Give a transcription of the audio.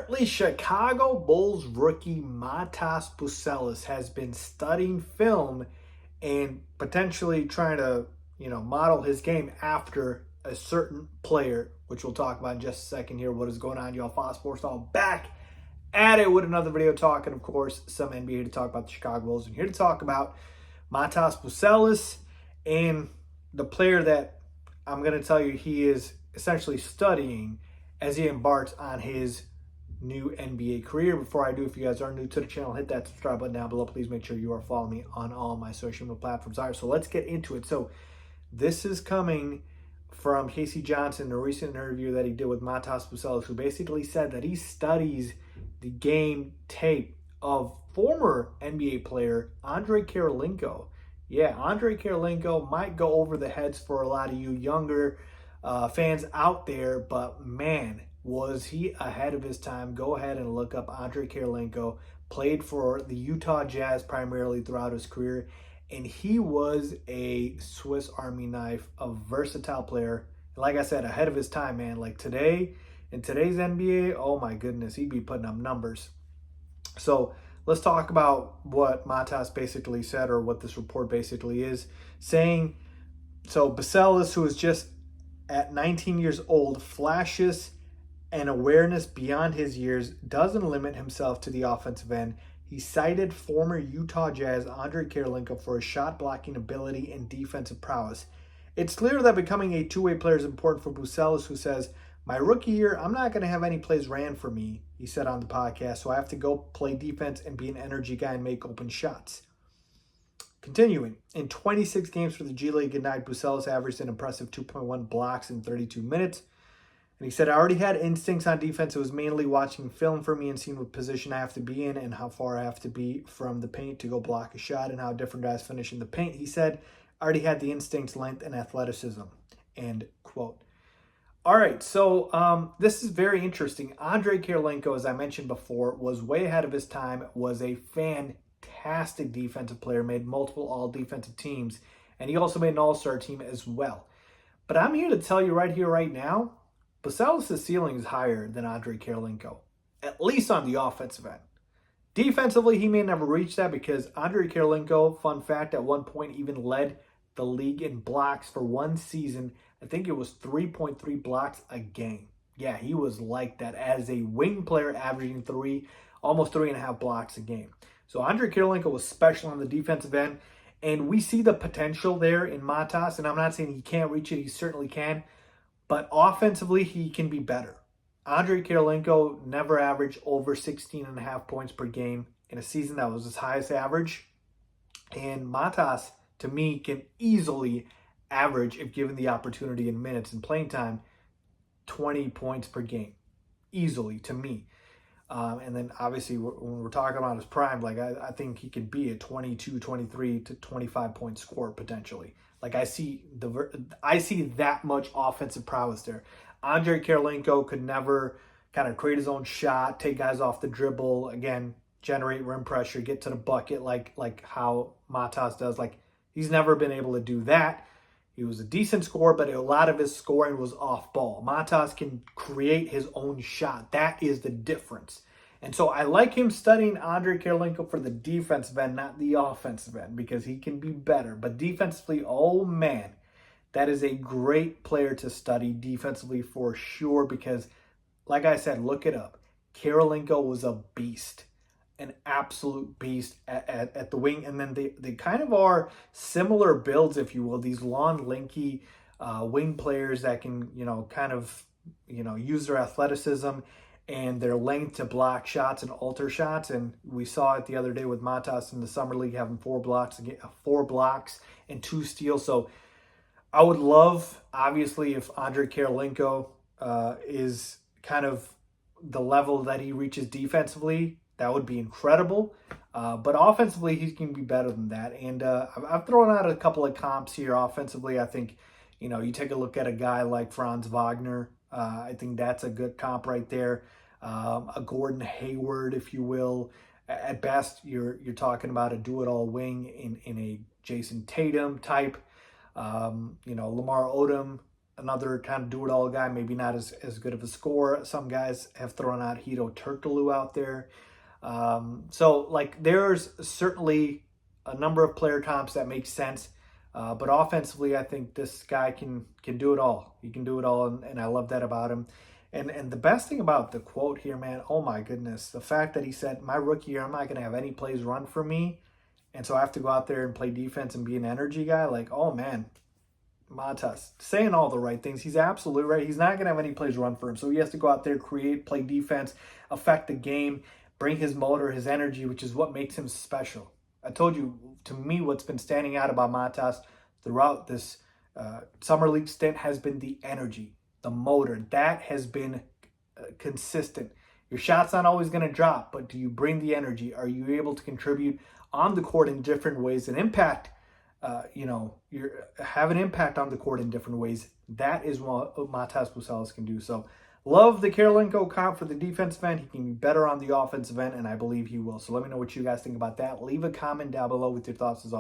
Apparently, Chicago Bulls rookie Matas Buzelis has been studying film and potentially trying to, model his game after a certain player, which we'll talk about in just a second here. What is going on, y'all? Fox Sports all back at it with another video talking, of course, some NBA to talk about the Chicago Bulls. And here to talk about Matas Buzelis and the player that I'm going to tell you he is essentially studying as he embarks on his new NBA career. Before I do, if you guys are new to the channel, hit that subscribe button down below. Please make sure you are following me on all my social media platforms. All right, so let's get into it. So this is coming from Casey Johnson, a recent interview that he did with Matas Buzelis, who basically said that he studies the game tape of former NBA player Andrei Kirilenko. Yeah, Andrei Kirilenko might go over the heads for a lot of you younger fans out there, but man, was he ahead of his time. Go ahead and look up Andrei Kirilenko. Played for the Utah Jazz primarily throughout his career, and he was a Swiss Army knife, a versatile player. Like I said, ahead of his time, man. Like today, in today's NBA, oh my goodness, he'd be putting up numbers. So let's talk about what Matas basically said, or what this report basically is saying. So Buzelis, who is just at 19 years old, flashes and awareness beyond his years, doesn't limit himself to the offensive end. He cited former Utah Jazz Andrei Kirilenko for his shot blocking ability and defensive prowess. It's clear that becoming a two-way player is important for Buzelis, who says, "My rookie year, I'm not going to have any plays ran for me," he said on the podcast, "so I have to go play defense and be an energy guy and make open shots." Continuing, in 26 games for the G League Ignite, Buzelis averaged an impressive 2.1 blocks in 32 minutes. And he said, "I already had instincts on defense. It was mainly watching film for me and seeing what position I have to be in and how far I have to be from the paint to go block a shot and how different guys finish in the paint." He said, "I already had the instincts, length, and athleticism." End quote. All right, so this is very interesting. Andrei Kirilenko, as I mentioned before, was way ahead of his time, was a fantastic defensive player, made multiple all-defensive teams, and he also made an all-star team as well. But I'm here to tell you right here, right now, Buzelis' ceiling is higher than Andrei Kirilenko, at least on the offensive end. Defensively, he may never reach that because Andrei Kirilenko, fun fact, at one point even led the league in blocks for one season. I think it was 3.3 blocks a game. Yeah, he was like that as a wing player, averaging almost 3.5 blocks a game. So Andrei Kirilenko was special on the defensive end, and we see the potential there in Matas, and I'm not saying he can't reach it, he certainly can. But offensively, he can be better. Andrei Kirilenko never averaged over 16.5 points per game in a season. That was his highest average. And Matas, to me, can easily average, if given the opportunity in minutes and playing time, 20 points per game. Easily, to me. And then, obviously, when we're talking about his prime, like I think he could be a 22, 23 to 25 point scorer potentially. Like I see that much offensive prowess there. Andrei Kirilenko could never kind of create his own shot, take guys off the dribble, again, generate rim pressure, get to the bucket like how Matas does. Like he's never been able to do that. He was a decent scorer, but a lot of his scoring was off ball. Matas can create his own shot. That is the difference. And so I like him studying Andrei Kirilenko for the defensive end, not the offensive end, because he can be better. But defensively, oh man, that is a great player to study defensively for sure, because like I said, look it up. Kirilenko was a beast, an absolute beast at the wing. And then they kind of are similar builds, if you will, these long, lanky wing players that can, use their athleticism and their length to block shots and alter shots. And we saw it the other day with Matas in the summer league, having 4 blocks and 2 steals. So I would love, obviously, if Andrei Kirilenko is kind of the level that he reaches defensively. That would be incredible. But offensively, he can be better than that. And I've thrown out a couple of comps here offensively. I think, you take a look at a guy like Franz Wagner. I think that's a good comp right there. A Gordon Hayward, if you will. At best, you're talking about a do-it-all wing in a Jason Tatum type. Lamar Odom, another kind of do-it-all guy, maybe not as good of a scorer. Some guys have thrown out Hito Turkoglu out there. So, like, there's certainly a number of player comps that make sense. But offensively, I think this guy can do it all. He can do it all, and I love that about him. And the best thing about the quote here, man, oh my goodness, the fact that he said, my rookie year, I'm not going to have any plays run for me, and so I have to go out there and play defense and be an energy guy. Like, oh man, Matas saying all the right things. He's absolutely right. He's not going to have any plays run for him, so he has to go out there, create, play defense, affect the game, bring his motor, his energy, which is what makes him special. I told you, to me, what's been standing out about Matas throughout this summer league stint has been the energy, the motor. That has been consistent. Your shot's not always going to drop, but do you bring the energy? Are you able to contribute on the court in different ways and impact? You have an impact on the court in different ways. That is what Matas Buzelis can do. So, love the Kirilenko comp for the defensive end. He can be better on the offensive end, and I believe he will. So let me know what you guys think about that. Leave a comment down below with your thoughts as always.